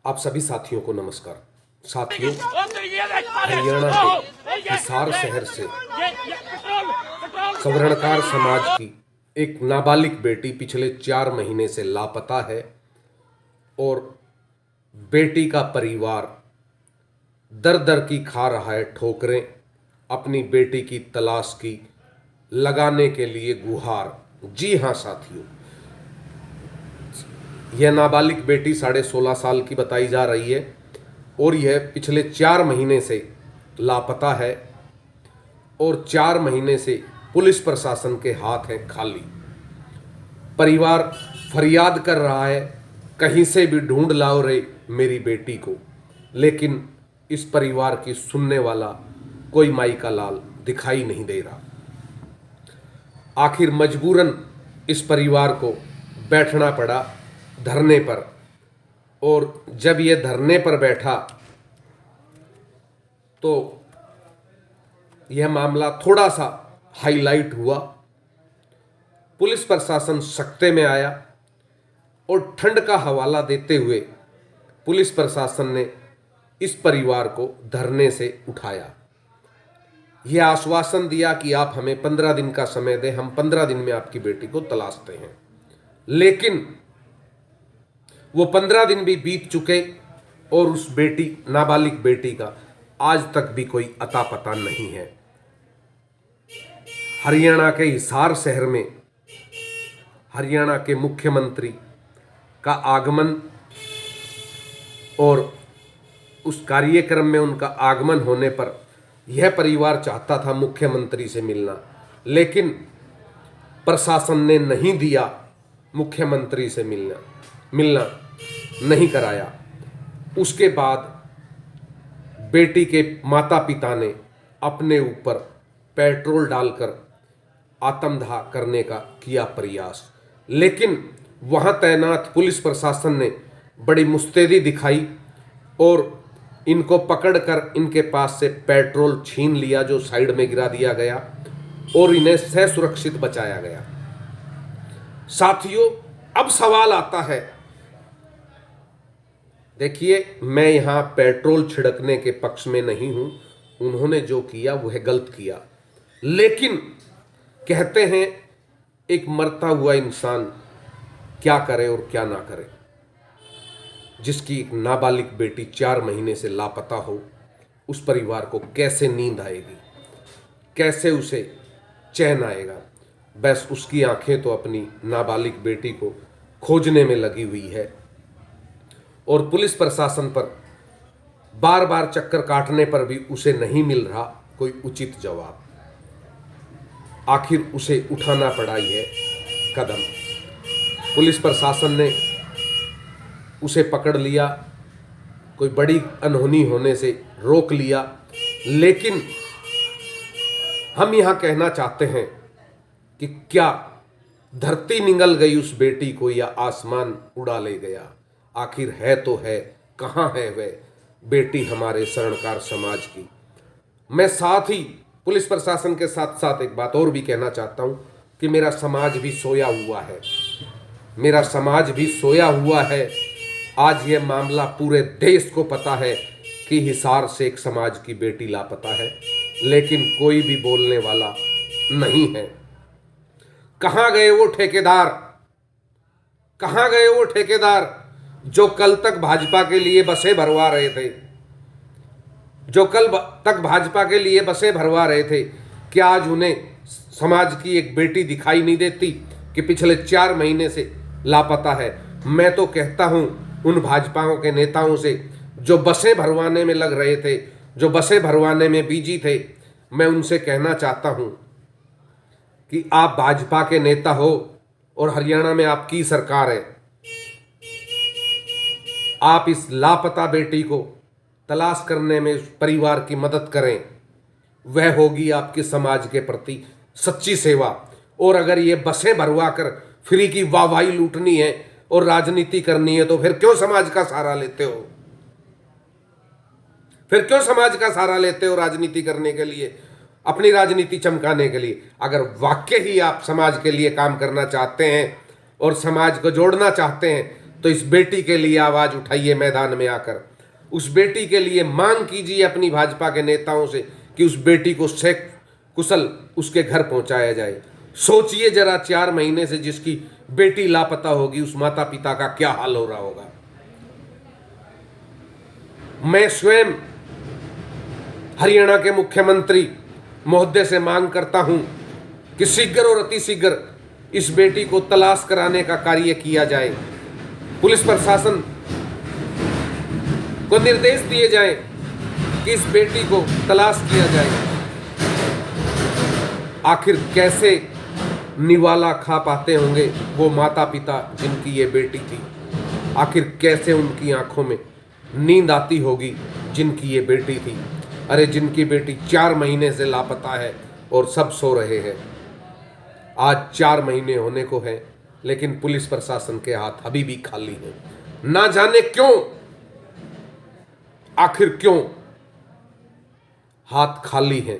आप सभी साथियों को नमस्कार। साथियों, हरियाणा के हिसार शहर से सवर्णकार समाज की एक नाबालिग बेटी पिछले 4 महीने से लापता है और बेटी का परिवार दर दर की खा रहा है ठोकरें अपनी बेटी की तलाश की लगाने के लिए गुहार। जी हाँ साथियों, यह नाबालिग बेटी 16.5 साल की बताई जा रही है और यह पिछले 4 महीने से लापता है और 4 महीने से पुलिस प्रशासन के हाथ हैं खाली। परिवार फरियाद कर रहा है, कहीं से भी ढूंढ लाओ रे मेरी बेटी को, लेकिन इस परिवार की सुनने वाला कोई माई का लाल दिखाई नहीं दे रहा। आखिर मजबूरन इस परिवार को बैठना पड़ा धरने पर, और जब ये धरने पर बैठा तो यह मामला थोड़ा सा हाईलाइट हुआ। पुलिस प्रशासन सख्ते में आया और ठंड का हवाला देते हुए पुलिस प्रशासन ने इस परिवार को धरने से उठाया। यह आश्वासन दिया कि आप हमें 15 दिन का समय दें, हम 15 दिन में आपकी बेटी को तलाशते हैं। लेकिन वो 15 दिन भी बीत चुके और उस नाबालिग बेटी का आज तक भी कोई अता पता नहीं है। हरियाणा के हिसार शहर में हरियाणा के मुख्यमंत्री का आगमन और उस कार्यक्रम में उनका आगमन होने पर यह परिवार चाहता था मुख्यमंत्री से मिलना, लेकिन प्रशासन ने नहीं दिया, मुख्यमंत्री से मिलना नहीं कराया। उसके बाद बेटी के माता पिता ने अपने ऊपर पेट्रोल डालकर आत्मदाह करने का किया प्रयास, लेकिन वहां तैनात पुलिस प्रशासन ने बड़ी मुस्तैदी दिखाई और इनको पकड़कर इनके पास से पेट्रोल छीन लिया, जो साइड में गिरा दिया गया, और इन्हें ससुरक्षित बचाया गया। साथियों, अब सवाल आता है, देखिए मैं यहाँ पेट्रोल छिड़कने के पक्ष में नहीं हूँ, उन्होंने जो किया वह गलत किया, लेकिन कहते हैं एक मरता हुआ इंसान क्या करे और क्या ना करे। जिसकी एक नाबालिग बेटी 4 महीने से लापता हो, उस परिवार को कैसे नींद आएगी, कैसे उसे चैन आएगा। बस उसकी आंखें तो अपनी नाबालिग बेटी को खोजने में लगी हुई है और पुलिस प्रशासन पर बार बार चक्कर काटने पर भी उसे नहीं मिल रहा कोई उचित जवाब। आखिर उसे उठाना पड़ा यह कदम। पुलिस प्रशासन ने उसे पकड़ लिया, कोई बड़ी अनहोनी होने से रोक लिया, लेकिन हम यहाँ कहना चाहते हैं कि क्या धरती निगल गई उस बेटी को या आसमान उड़ा ले गया? आखिर है तो है, कहाँ है वह बेटी हमारे शरणकार समाज की? मैं साथ ही पुलिस प्रशासन के साथ साथ एक बात और भी कहना चाहता हूँ कि मेरा समाज भी सोया हुआ है, मेरा समाज भी सोया हुआ है। आज ये मामला पूरे देश को पता है कि हिसार से एक समाज की बेटी लापता है, लेकिन कोई भी बोलने वाला नहीं है। कहाँ गए वो ठेकेदार? कहाँ गए वो ठेकेदार जो कल तक भाजपा के लिए बसें भरवा रहे थे, जो कल तक भाजपा के लिए बसें भरवा रहे थे? क्या आज उन्हें समाज की एक बेटी दिखाई नहीं देती कि पिछले 4 महीने से लापता है? मैं तो कहता हूं उन भाजपाओं के नेताओं से जो बसें भरवाने में लग रहे थे, जो बसें भरवाने में बिजी थे, मैं उनसे कहना चाहता हूं कि आप भाजपा के नेता हो और हरियाणा में आपकी सरकार है। आप इस लापता बेटी को तलाश करने में उस परिवार की मदद करें, वह होगी आपके समाज के प्रति सच्ची सेवा। और अगर ये बसें भरवा कर फ्री की वाहवाही लूटनी है और राजनीति करनी है तो फिर क्यों समाज का सहारा लेते हो? फिर क्यों समाज का सहारा लेते हो राजनीति करने के लिए, अपनी राजनीति चमकाने के लिए? अगर वाकई ही आप समाज के लिए काम करना चाहते हैं और समाज को जोड़ना चाहते हैं तो इस बेटी के लिए आवाज उठाइए मैदान में आकर। उस बेटी के लिए मांग कीजिए अपनी भाजपा के नेताओं से कि उस बेटी को शेख कुशल उसके घर पहुंचाया जाए। सोचिए जरा, 4 महीने से जिसकी बेटी लापता होगी उस माता पिता का क्या हाल हो रहा होगा। मैं स्वयं हरियाणा के मुख्यमंत्री महोदय से मांग करता हूं कि शीघ्र और अतिशीघ्र इस बेटी को तलाश कराने का कार्य किया जाए। पुलिस प्रशासन को निर्देश दिए जाएं कि इस बेटी को तलाश किया जाए। आखिर कैसे निवाला खा पाते होंगे वो माता पिता जिनकी ये बेटी थी। आखिर कैसे उनकी आंखों में नींद आती होगी जिनकी ये बेटी थी। अरे जिनकी बेटी 4 महीने से लापता है और सब सो रहे हैं। आज 4 महीने होने को है, लेकिन पुलिस प्रशासन के हाथ अभी भी खाली हैं। ना जाने क्यों, आखिर क्यों हाथ खाली हैं।